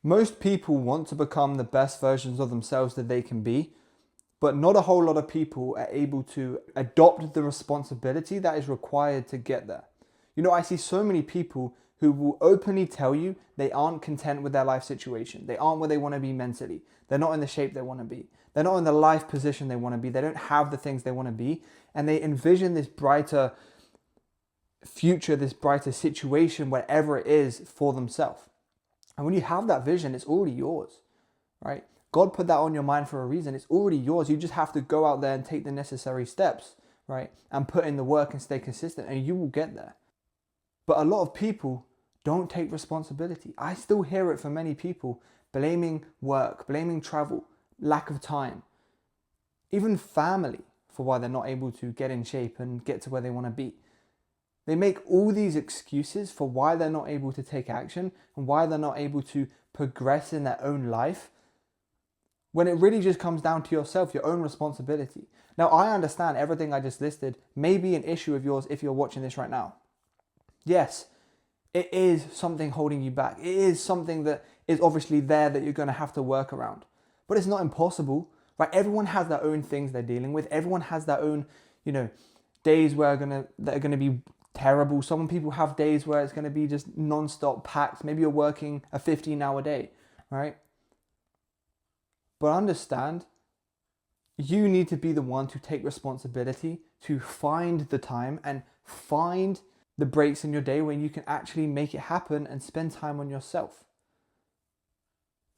Most people want to become the best versions of themselves that they can be, but not a whole lot of people are able to adopt the responsibility that is required to get there. I see so many people who will openly tell you they aren't content with their life situation. They aren't where they want to be mentally. They're not in the shape they want to be. They're not in the life position they want to be. They don't have the things they want to be. And they envision this brighter future, this brighter situation, whatever it is, for themselves. And when you have that vision, it's already yours, right? God put that on your mind for a reason. It's already yours. You just have to go out there and take the necessary steps, right? And put in the work and stay consistent, and you will get there. But a lot of people don't take responsibility. I still hear it from many people, blaming work, blaming travel, lack of time, even family for why they're not able to get in shape and get to where they want to be. They make all these excuses for why they're not able to take action and why they're not able to progress in their own life, when it really just comes down to yourself, your own responsibility. Now, I understand everything I just listed may be an issue of yours if you're watching this right now. Yes, it is something holding you back. It is something that is obviously there that you're going to have to work around. But it's not impossible, right? Everyone has their own things they're dealing with. Everyone has their own, days that are going to be terrible. Some people have days where it's going to be just non-stop packed. Maybe you're working a 15-hour day, right? But understand, you need to be the one to take responsibility, to find the time and find the breaks in your day when you can actually make it happen and spend time on yourself.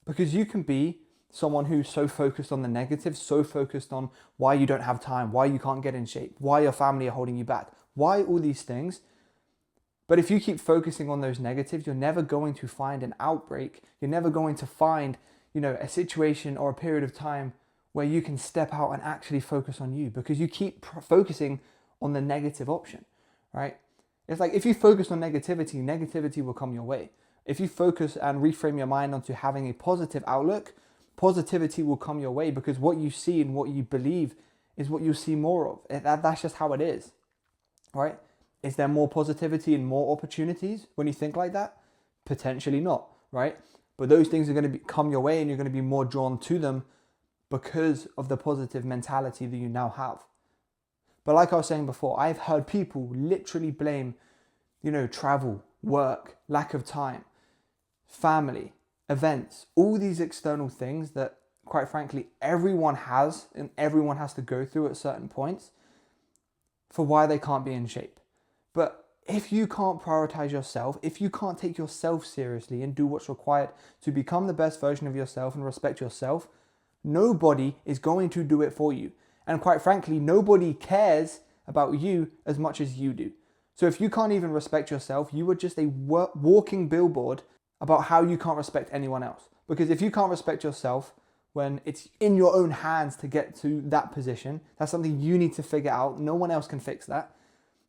Because you can be someone who's so focused on the negative, so focused on why you don't have time, why you can't get in shape, why your family are holding you back, why all these things. But if you keep focusing on those negatives, you're never going to find an outbreak. You're never going to find, a situation or a period of time where you can step out and actually focus on you, because you keep focusing on the negative option, right? It's like if you focus on negativity, negativity will come your way. If you focus and reframe your mind onto having a positive outlook, positivity will come your way, because what you see and what you believe is what you'll see more of. That's just how it is, right? Is there more positivity and more opportunities when you think like that? Potentially not, right? But those things are going to come your way, and you're going to be more drawn to them because of the positive mentality that you now have. But like I was saying before, I've heard people literally blame, travel, work, lack of time, family, events, all these external things that, quite frankly, everyone has and everyone has to go through at certain points, for why they can't be in shape. But if you can't prioritize yourself, if you can't take yourself seriously and do what's required to become the best version of yourself and respect yourself, nobody is going to do it for you. And quite frankly, nobody cares about you as much as you do. So if you can't even respect yourself, you are just a walking billboard about how you can't respect anyone else. Because if you can't respect yourself when it's in your own hands to get to that position, that's something you need to figure out. No one else can fix that.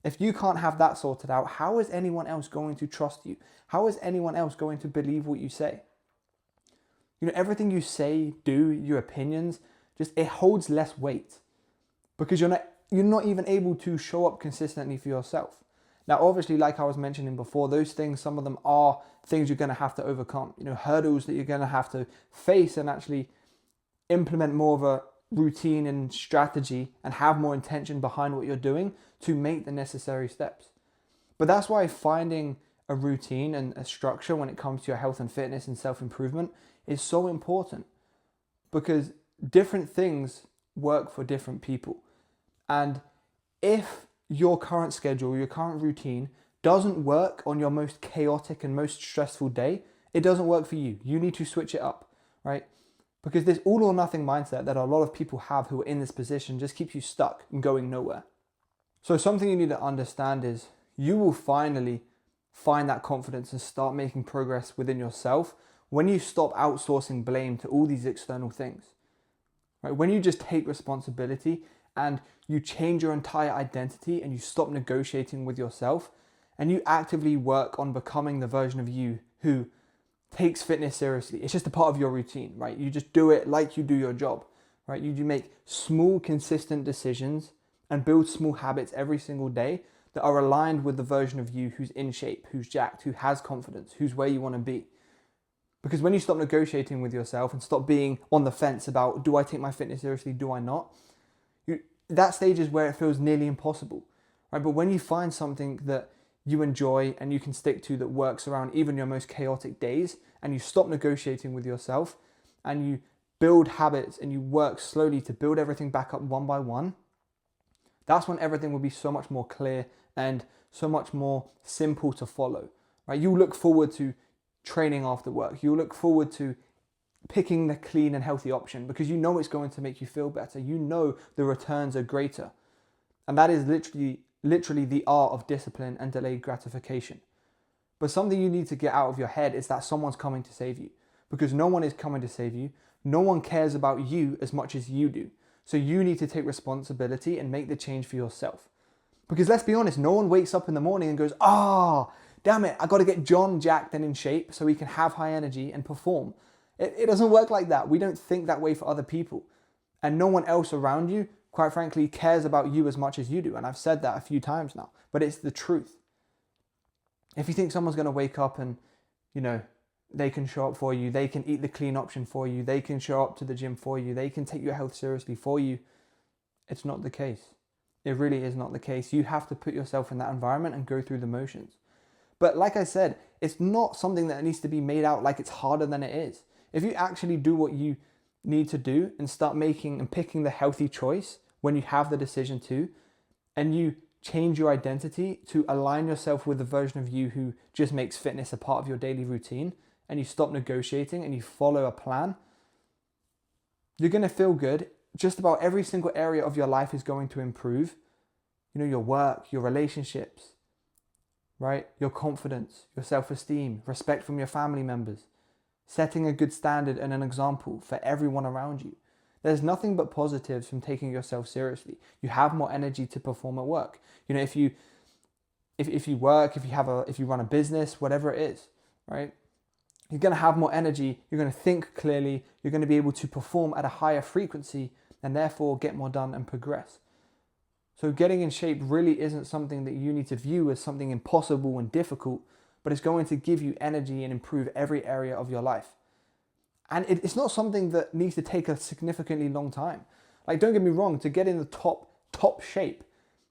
If you can't have that sorted out, how is anyone else going to trust you? How is anyone else going to believe what you say? Everything you say, do, your opinions, it holds less weight, because you're not even able to show up consistently for yourself. Now, obviously, like I was mentioning before, those things, some of them are things you're going to have to overcome, hurdles that you're going to have to face and actually implement more of a routine and strategy and have more intention behind what you're doing to make the necessary steps. But that's why finding a routine and a structure when it comes to your health and fitness and self-improvement is so important, because different things work for different people. And if your current schedule, your current routine doesn't work on your most chaotic and most stressful day, it doesn't work for you. You need to switch it up, right? Because this all or nothing mindset that a lot of people have who are in this position just keeps you stuck and going nowhere. So something you need to understand is you will finally find that confidence and start making progress within yourself when you stop outsourcing blame to all these external things, right? When you just take responsibility and you change your entire identity and you stop negotiating with yourself and you actively work on becoming the version of you who takes fitness seriously. It's just a part of your routine, right? You just do it like you do your job, right? You make small, consistent decisions and build small habits every single day that are aligned with the version of you who's in shape, who's jacked, who has confidence, who's where you want to be. Because when you stop negotiating with yourself and stop being on the fence about, do I take my fitness seriously, do I not? That stage is where it feels nearly impossible, right? But when you find something that you enjoy and you can stick to that works around even your most chaotic days, and you stop negotiating with yourself and you build habits and you work slowly to build everything back up one by one, that's when everything will be so much more clear and so much more simple to follow, right? You look forward to training after work. You look forward to picking the clean and healthy option because you know it's going to make you feel better. You know the returns are greater. And that is literally the art of discipline and delayed gratification. But something you need to get out of your head is that someone's coming to save you, because no one is coming to save you. No one cares about you as much as you do. So you need to take responsibility and make the change for yourself. Because let's be honest, no one wakes up in the morning and goes, damn it, I got to get John jacked and in shape so he can have high energy and perform. It doesn't work like that. We don't think that way for other people. And no one else around you, quite frankly, cares about you as much as you do. And I've said that a few times now, but it's the truth. If you think someone's going to wake up and, they can show up for you, they can eat the clean option for you, they can show up to the gym for you, they can take your health seriously for you, it's not the case. It really is not the case. You have to put yourself in that environment and go through the motions. But like I said, it's not something that needs to be made out like it's harder than it is. If you actually do what you need to do and start making and picking the healthy choice when you have the decision to, and you change your identity to align yourself with the version of you who just makes fitness a part of your daily routine, and you stop negotiating and you follow a plan, you're going to feel good. Just about every single area of your life is going to improve. Your work, your relationships, right? Your confidence, your self-esteem, respect from your family members, setting a good standard and an example for everyone around you. There's nothing but positives from taking yourself seriously. You have more energy to perform at work. If you work, if you run a business, whatever it is, right? You're going to have more energy. You're going to think clearly. You're going to be able to perform at a higher frequency and therefore get more done and progress. So getting in shape really isn't something that you need to view as something impossible and difficult, but it's going to give you energy and improve every area of your life. And it's not something that needs to take a significantly long time. Like, don't get me wrong, to get in the top shape,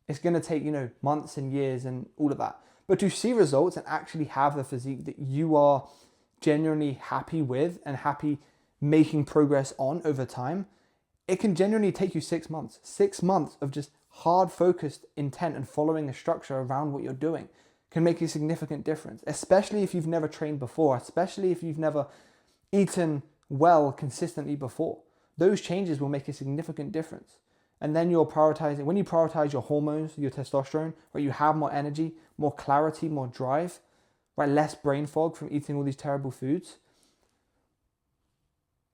it's going to take, months and years and all of that. But to see results and actually have the physique that you are genuinely happy with and happy making progress on over time, it can genuinely take you 6 months. 6 months of just hard focused intent and following a structure around what you're doing can make a significant difference, especially if you've never trained before, especially if you've never eaten well consistently before. Those changes will make a significant difference. And then when you prioritize your hormones, your testosterone, where you have more energy, more clarity, more drive, right, less brain fog from eating all these terrible foods,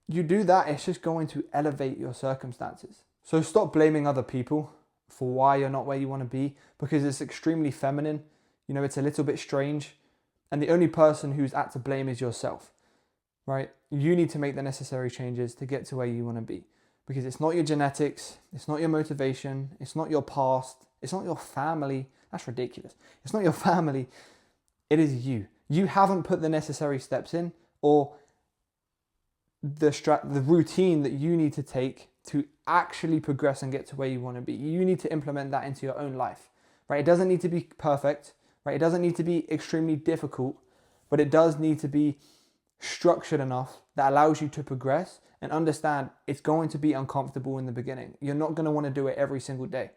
you do that, it's just going to elevate your circumstances. So stop blaming other people for why you're not where you want to be, because it's extremely feminine. It's a little bit strange. And the only person who's at to blame is yourself, right? You need to make the necessary changes to get to where you want to be, because it's not your genetics, it's not your motivation, it's not your past, it's not your family. That's ridiculous. It's not your family. It is you. You haven't put the necessary steps in, or the routine that you need to take to actually progress and get to where you want to be. You need to implement that into your own life, right? It doesn't need to be perfect, right? It doesn't need to be extremely difficult, but it does need to be structured enough that allows you to progress and understand it's going to be uncomfortable in the beginning. You're not going to want to do it every single day,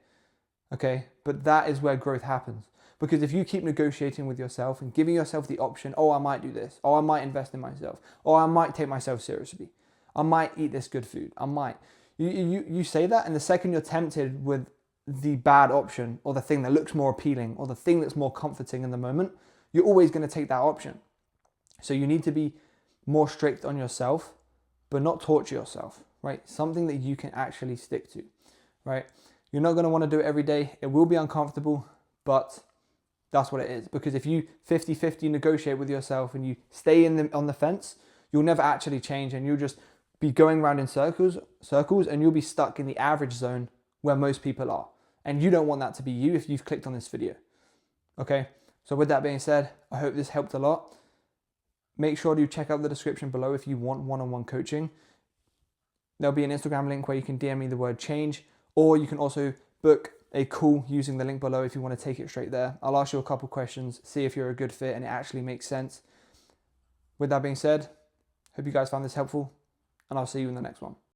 okay? But that is where growth happens. Because if you keep negotiating with yourself and giving yourself the option, I might do this, I might invest in myself, I might take myself seriously, I might eat this good food, I might. You say that, and the second you're tempted with the bad option or the thing that looks more appealing or the thing that's more comforting in the moment, you're always going to take that option. So you need to be more strict on yourself, but not torture yourself, right? Something that you can actually stick to, right? You're not going to want to do it every day. It will be uncomfortable, but that's what it is. Because if you 50-50 negotiate with yourself and you stay on the fence, you'll never actually change, and you'll just be going around in circles, and you'll be stuck in the average zone where most people are. And you don't want that to be you if you've clicked on this video. Okay? So with that being said, I hope this helped a lot. Make sure to check out the description below if you want one-on-one coaching. There'll be an Instagram link where you can DM me the word change, or you can also book a call using the link below if you want to take it straight there. I'll ask you a couple questions, see if you're a good fit and it actually makes sense. With that being said, hope you guys found this helpful, and I'll see you in the next one.